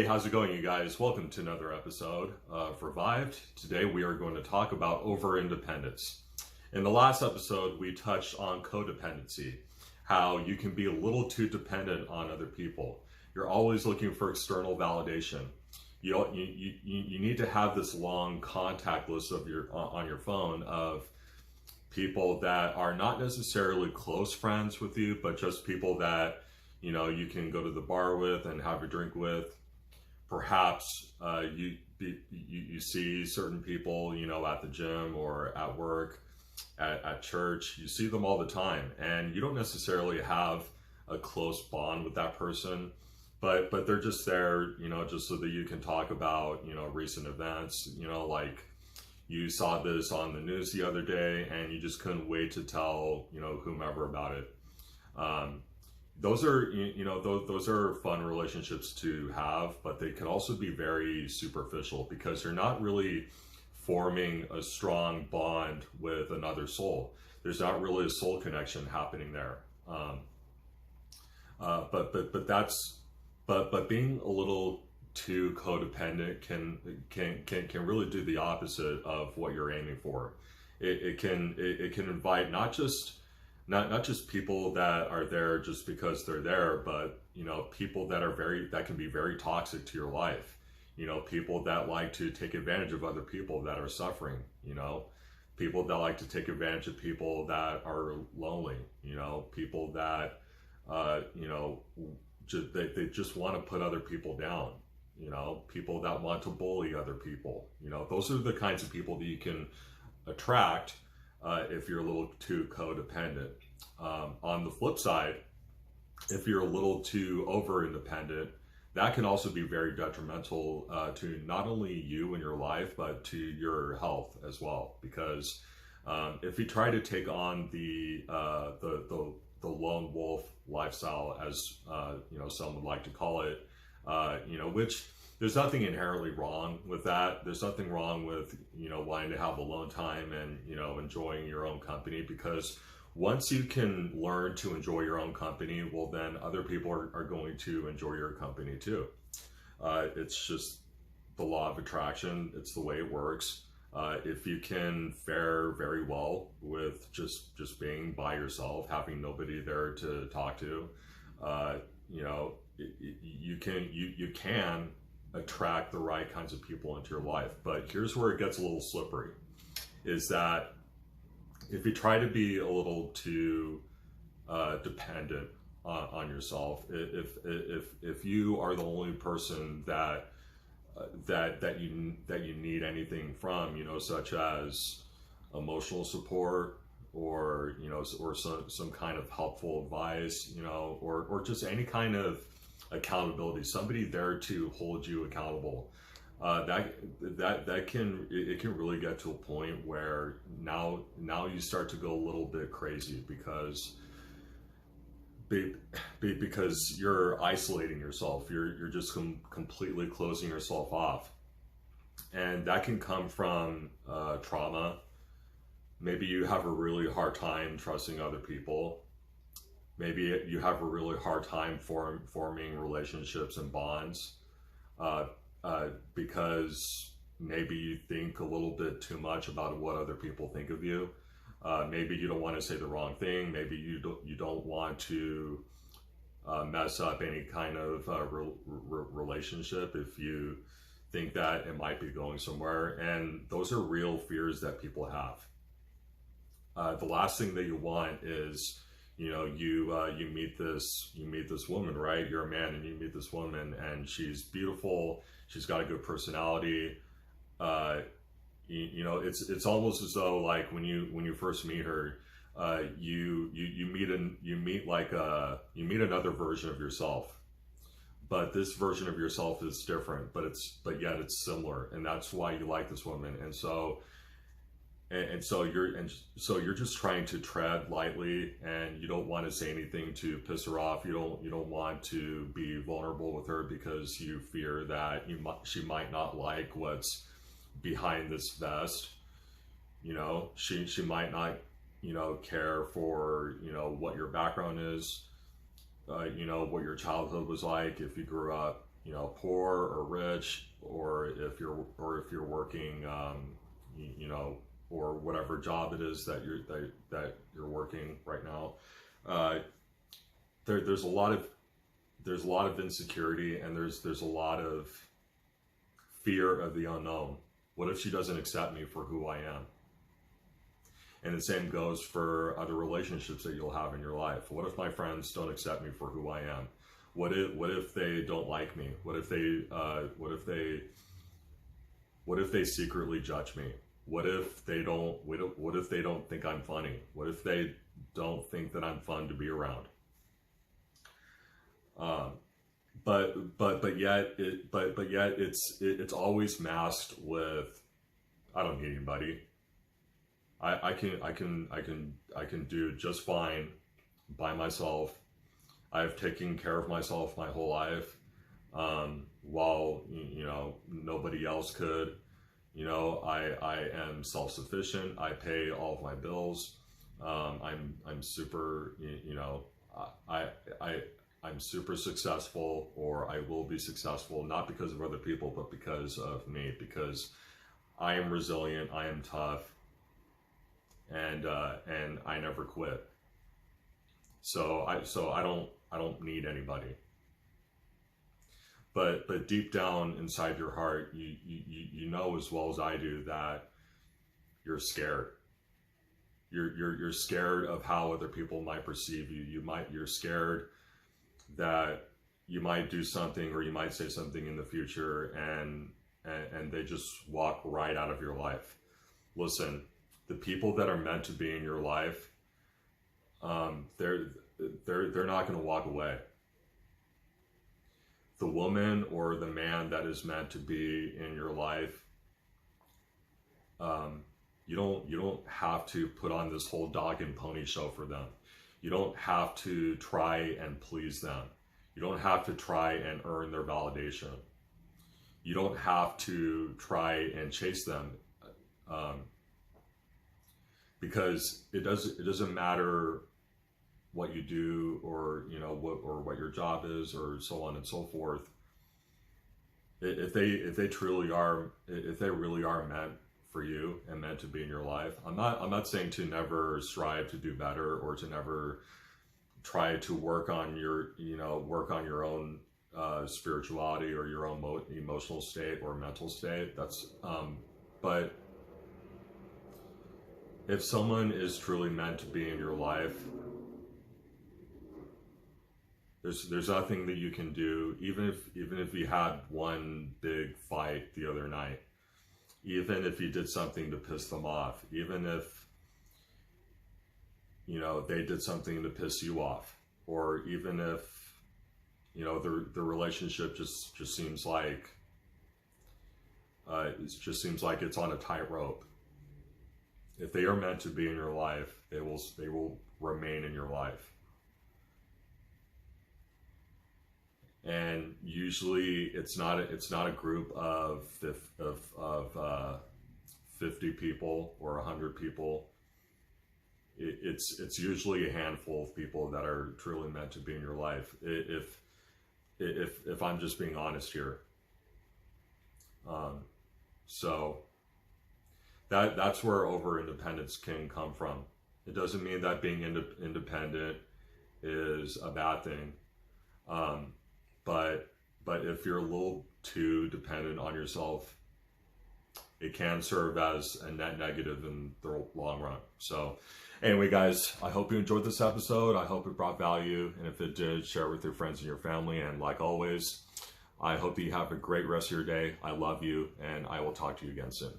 Hey, how's it going, you guys? Welcome to another episode of Revived. Today we are going to talk about over-independence. In the last episode, we touched on codependency, how you can be a little too dependent on other people. You're always looking for external validation. You need to have this long contact list of on your phone of people that are not necessarily close friends with you, but just people that you can go to the bar with and have a drink with. Perhaps you see certain people, at the gym or at work, at church. You see them all the time, and you don't necessarily have a close bond with that person, but they're just there, just so that you can talk about, recent events, like you saw this on the news the other day, and you just couldn't wait to tell, whomever about it. Those are, those are fun relationships to have, but they can also be very superficial because you're not really forming a strong bond with another soul. There's not really a soul connection happening there. But being a little too codependent can really do the opposite of what you're aiming for. It can invite not just people that are there just because they're there, but people that can be very toxic to your life. People that like to take advantage of other people that are suffering. People that like to take advantage of people that are lonely. People that they just want to put other people down. People that want to bully other people. Those are the kinds of people that you can attract if you're a little too codependent. On the flip side, if you're a little too over-independent, that can also be very detrimental to not only you and your life, but to your health as well. Because if you try to take on the lone wolf lifestyle, as some would like to call it, which there's nothing inherently wrong with that. There's nothing wrong with, wanting to have alone time and, enjoying your own company, because once you can learn to enjoy your own company, well, then other people are going to enjoy your company too. It's just the law of attraction. It's the way it works. If you can fare very well with just being by yourself, having nobody there to talk to, you can attract the right kinds of people into your life. But here's where it gets a little slippery, is that if you try to be a little too dependent on yourself, if you are the only person that you need anything from, such as emotional support, or or some kind of helpful advice, or just any kind of accountability, somebody there to hold you accountable, that can really get to a point where now you start to go a little bit crazy, because you're isolating yourself, you're just completely closing yourself off, and that can come from trauma. Maybe you have a really hard time trusting other people. Maybe you have a really hard time forming relationships and bonds, because maybe you think a little bit too much about what other people think of you. Maybe you don't want to say the wrong thing. Maybe you don't want to mess up any kind of relationship if you think that it might be going somewhere. And those are real fears that people have. The last thing that you want is, you meet this woman, right? You're a man and you meet this woman, and she's beautiful. She's got a good personality. It's almost as though, like, when you first meet her, you meet another version of yourself, but this version of yourself is different, but yet it's similar, and that's why you like this woman. And so you're just trying to tread lightly, and you don't want to say anything to piss her off. You don't want to be vulnerable with her because you fear that she might not like what's behind this vest. She might not care for what your background is, what your childhood was like, if you grew up poor or rich, or if you're working, or whatever job it is that you're working right now. There's a lot of insecurity, and there's a lot of fear of the unknown. What if she doesn't accept me for who I am? And the same goes for other relationships that you'll have in your life. What if my friends don't accept me for who I am? What if they don't like me? What if they secretly judge me? What if they don't think I'm funny? What if they don't think that I'm fun to be around? But yet it's always masked with, I don't need anybody. I can do just fine by myself. I've taken care of myself my whole life, while nobody else could. I am self-sufficient. I pay all of my bills. I'm super, I'm super successful, or I will be successful, not because of other people, but because of me, because I am resilient, I am tough, and I never quit. So I don't need anybody. But deep down inside your heart, you know as well as I do that you're scared. You're scared of how other people might perceive you. You're scared that you might do something, or you might say something in the future, and they just walk right out of your life. Listen, the people that are meant to be in your life, they're not going to walk away. The woman or the man that is meant to be in your life, you don't have to put on this whole dog and pony show for them. You don't have to try and please them. You don't have to try and earn their validation. You don't have to try and chase them, because it doesn't matter what you do, or what your job is, or so on and so forth. If they really are meant for you and meant to be in your life, I'm not saying to never strive to do better, or to never try to work on your own spirituality, or your own emotional state or mental state. But if someone is truly meant to be in your life, there's nothing that you can do, even if you had one big fight the other night, even if you did something to piss them off, even if they did something to piss you off, or even if the relationship just seems like it's on a tightrope. If they are meant to be in your life, they will remain in your life. And usually it's not a group of 50 people or 100 people. It's usually a handful of people that are truly meant to be in your life. If I'm just being honest here. So that's where over-independence can come from. It doesn't mean that being independent is a bad thing. But if you're a little too dependent on yourself, it can serve as a net negative in the long run. So anyway, guys, I hope you enjoyed this episode. I hope it brought value. And if it did, share it with your friends and your family. And like always, I hope you have a great rest of your day. I love you, and I will talk to you again soon.